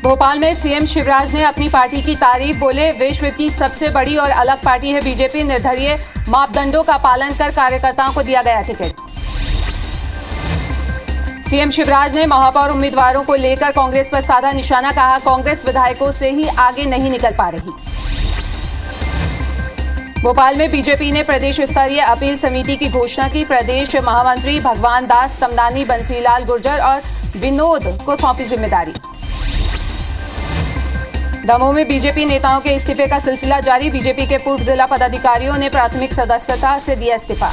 भोपाल में सीएम शिवराज ने अपनी पार्टी की तारीफ, बोले विश्व की सबसे बड़ी और अलग पार्टी है बीजेपी, निर्धारित मापदंडों का पालन कर कार्यकर्ताओं को दिया गया टिकट। सीएम शिवराज ने महापौर उम्मीदवारों को लेकर कांग्रेस पर साधा निशाना, कहा कांग्रेस विधायकों से ही आगे नहीं निकल पा रही। भोपाल में बीजेपी ने प्रदेश स्तरीय अपील समिति की घोषणा की, प्रदेश महामंत्री भगवान दास तमनानी, बंसीलाल गुर्जर और विनोद को सौंपी जिम्मेदारी। दमोह में बीजेपी नेताओं के इस्तीफे का सिलसिला जारी, बीजेपी के पूर्व जिला पदाधिकारियों ने प्राथमिक सदस्यता से दिया इस्तीफा।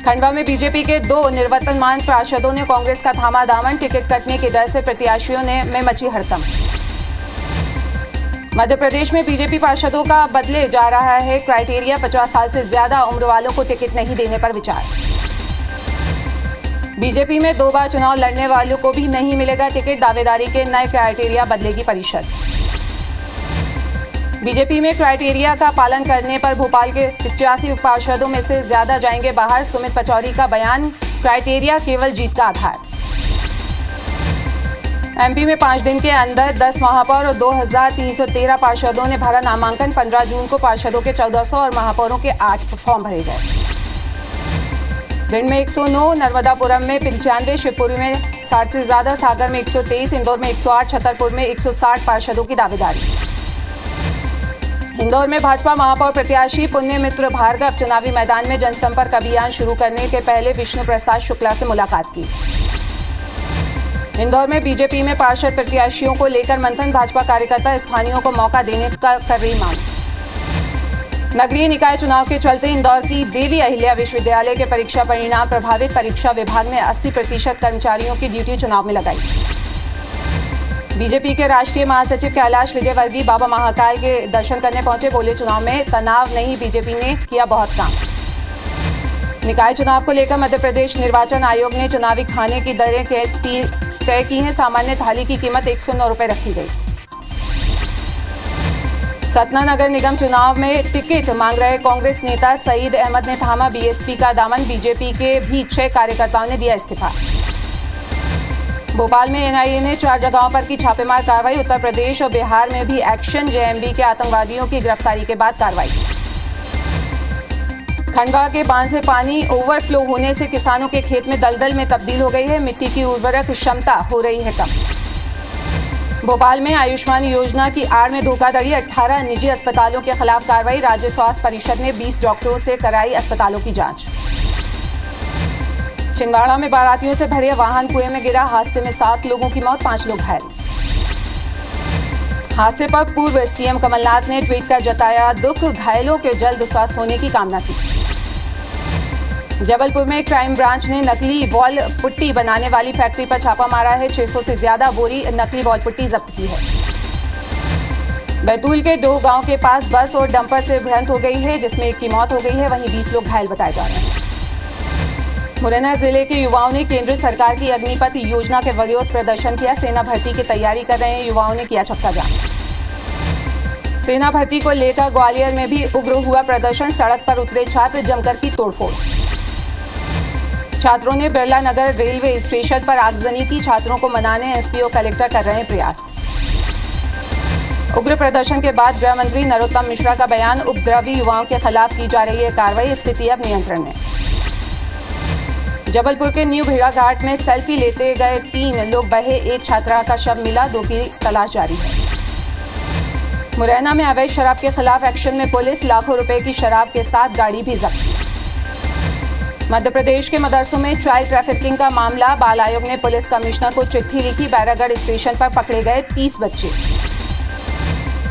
खंडवा में बीजेपी के 2 निवर्तमान पार्षदों ने कांग्रेस का थामा दामन, टिकट कटने के डर से प्रत्याशियों में मची हड़कंप। मध्य प्रदेश में बीजेपी पार्षदों का बदले जा रहा है क्राइटेरिया, 50 साल से ज्यादा उम्र वालों को टिकट नहीं देने पर विचार। बीजेपी में 2 बार चुनाव लड़ने वालों को भी नहीं मिलेगा टिकट, दावेदारी के नए क्राइटेरिया बदलेगी परिषद। बीजेपी में क्राइटेरिया का पालन करने पर भोपाल के 85 पार्षदों में से ज्यादा जाएंगे बाहर, सुमित पचौरी का बयान, क्राइटेरिया केवल जीत का आधार। एमपी में 5 दिन के अंदर 10 महापौर और 2313 पार्षदों ने भरा नामांकन, 15 जून को पार्षदों के 1400 और महापौरों के 8 फॉर्म भरे गए। भिंड में 109, नर्मदापुरम में 95, शिवपुरी में 60 से ज्यादा, सागर में 123, इंदौर में 108, छतरपुर में 160 पार्षदों की दावेदारी। इंदौर में भाजपा महापौर प्रत्याशी पुण्य मित्र भार्गव चुनावी मैदान में जनसंपर्क अभियान शुरू करने के पहले विष्णु प्रसाद शुक्ला से मुलाकात की। इंदौर में बीजेपी में पार्षद प्रत्याशियों को लेकर मंथन, भाजपा कार्यकर्ता स्थानीयों को मौका देने का कर रही मांग। नगरीय निकाय चुनाव के चलते इंदौर की देवी अहिल्या विश्वविद्यालय के परीक्षा परिणाम प्रभावित, परीक्षा विभाग ने 80% कर्मचारियों की ड्यूटी चुनाव में लगाई। बीजेपी के राष्ट्रीय महासचिव कैलाश विजयवर्गीय बाबा महाकाल के दर्शन करने पहुंचे, बोले चुनाव में तनाव नहीं, बीजेपी ने किया बहुत काम। निकाय चुनाव को लेकर मध्य प्रदेश निर्वाचन आयोग ने चुनावी खाने की दरें तय की हैं, सामान्य थाली की कीमत 109 रुपए रखी गई। सतना नगर निगम चुनाव में टिकट मांग रहे कांग्रेस नेता सईद अहमद ने थामा बीएसपी का दामन, बीजेपी के भी 6 कार्यकर्ताओं ने दिया इस्तीफा। भोपाल में एनआईए ने 4 जगहों पर की छापेमार कार्रवाई, उत्तर प्रदेश और बिहार में भी एक्शन, जेएमबी के आतंकवादियों की गिरफ्तारी के बाद कार्रवाई। खंडवा के बांध से पानी ओवरफ्लो होने से किसानों के खेत में दलदल में तब्दील हो गई है, मिट्टी की उर्वरक क्षमता हो रही है कम। भोपाल में आयुष्मान योजना की आड़ में धोखाधड़ी, 18 निजी अस्पतालों के खिलाफ कार्रवाई, राज्य स्वास्थ्य परिषद ने 20 डॉक्टरों से कराई अस्पतालों की जांच। छिंदवाड़ा में बारातियों से भरे वाहन कुएं में गिरा, हादसे में 7 लोगों की मौत, 5 लोग घायल। हादसे पर पूर्व सीएम कमलनाथ ने ट्वीट कर जताया दुख, घायलों के जल्द स्वस्थ होने की कामना की। जबलपुर में क्राइम ब्रांच ने नकली वॉल पुट्टी बनाने वाली फैक्ट्री पर छापा मारा है, 600 से ज्यादा बोरी नकली वॉल पुट्टी जब्त की है। बैतूल के डोह गांव के पास बस और डंपर से भिड़ंत हो गई है, जिसमें 1 की मौत हो गई है, वहीं 20 लोग घायल बताए जा रहे हैं। मुरैना जिले के युवाओं ने केंद्र सरकार की अग्निपथ योजना के विरोध प्रदर्शन किया, सेना भर्ती की तैयारी कर रहे हैं युवाओं ने किया चक्का जाम। सेना भर्ती को लेकर ग्वालियर में भी उग्र हुआ प्रदर्शन, सड़क पर उतरे छात्र, जमकर की तोड़फोड़। छात्रों ने बिरला नगर रेलवे स्टेशन पर आगजनी की, छात्रों को मनाने एसपी और कलेक्टर कर रहे हैं प्रयास। उग्र प्रदर्शन के बाद गृह मंत्री नरोत्तम मिश्रा का बयान, उपद्रवी युवाओं के खिलाफ की जा रही है कार्रवाई, स्थिति अब नियंत्रण में। जबलपुर के न्यू भेड़ा घाट में सेल्फी लेते गए 3 लोग बहे, 1 छात्रा का शव मिला, 2 की तलाश जारी है। मुरैना में अवैध शराब के खिलाफ एक्शन में पुलिस, लाखों रुपए की शराब के साथ गाड़ी भी जब्त। मध्य प्रदेश के मदरसों में चाइल्ड ट्रैफिकिंग का मामला, बाल आयोग ने पुलिस कमिश्नर को चिट्ठी लिखी, बैरागढ़ स्टेशन पर पकड़े गए 30 बच्चे।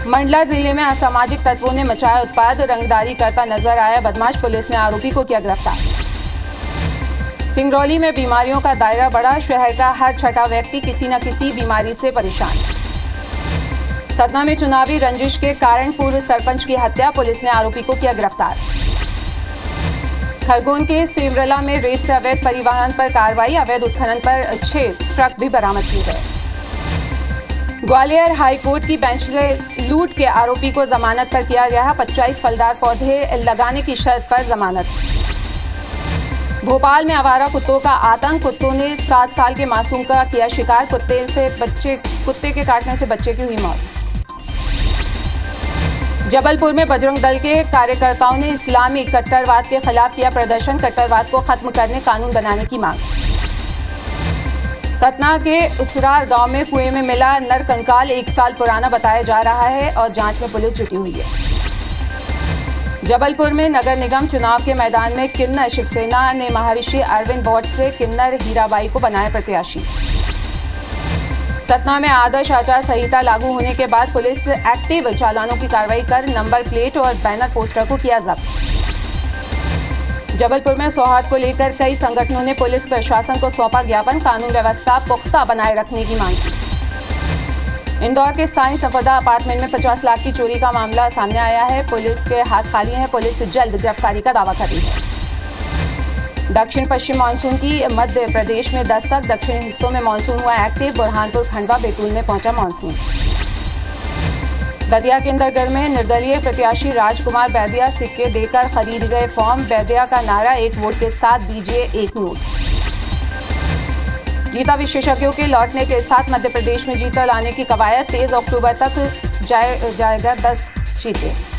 मंडला जिले में असामाजिक तत्वों ने मचाया उत्पाद, रंगदारी करता नजर आया बदमाश, पुलिस ने आरोपी को किया गिरफ्तार। सिंगरौली में बीमारियों का दायरा बढ़ा, शहर का हर 6वां व्यक्ति किसी न किसी बीमारी से परेशान। सतना में चुनावी रंजिश के कारण पूर्व सरपंच की हत्या, पुलिस ने आरोपी को किया गिरफ्तार। खरगोन के सेवरला में रेत से अवैध परिवहन पर कार्रवाई, अवैध उत्खनन पर 6 ट्रक भी बरामद किए गए। ग्वालियर हाईकोर्ट की बेंच से लूट के आरोपी को जमानत पर किया गया, 25 फलदार पौधे लगाने की शर्त पर जमानत। भोपाल में आवारा कुत्तों का आतंक। कुत्तों ने 7 साल के मासूम का किया शिकार। कुत्ते के काटने से बच्चे की हुई मौत। जबलपुर में बजरंग दल के कार्यकर्ताओं ने इस्लामी कट्टरवाद के खिलाफ किया प्रदर्शन। कट्टरवाद को खत्म करने कानून बनाने की मांग। सतना के उसरार गांव में कुएं में मिला नर कंकाल 1 साल पुराना बताया जा रहा है और जांच में पुलिस जुटी हुई है। जबलपुर में नगर निगम चुनाव के मैदान में किन्नर शिवसेना ने महर्षि अरविंद वार्ड से किन्नर हीराबाई को बनाया प्रत्याशी। सतना में आदर्श आचार संहिता लागू होने के बाद पुलिस एक्टिव चालानों की कार्रवाई कर नंबर प्लेट और बैनर पोस्टर को किया जब्त। जबलपुर में सौहार्द को लेकर कई संगठनों ने पुलिस प्रशासन को सौंपा ज्ञापन। कानून व्यवस्था पुख्ता बनाए रखने की मांग की। इंदौर के साईं संपदा अपार्टमेंट में 50 लाख की चोरी का मामला सामने आया है। पुलिस के हाथ खाली हैं। पुलिस जल्द गिरफ्तारी का दावा कर रही है। दक्षिण पश्चिम मानसून की मध्य प्रदेश में दस्तक। दक्षिणी हिस्सों में मानसून हुआ एक्टिव। बुरहानपुर, खंडवा, बैतूल में पहुंचा मानसून। दतिया के इंदरगढ़ में निर्दलीय प्रत्याशी राजकुमार बैदिया सिक्के देकर खरीद गए फॉर्म। बैदिया का नारा, 1 वोट के साथ दीजिए 1 नोट। जीता विशेषज्ञों के लौटने के साथ मध्य प्रदेश में जीता लाने की कवायद। 23 अक्टूबर तक जाएगा 10 सीटें।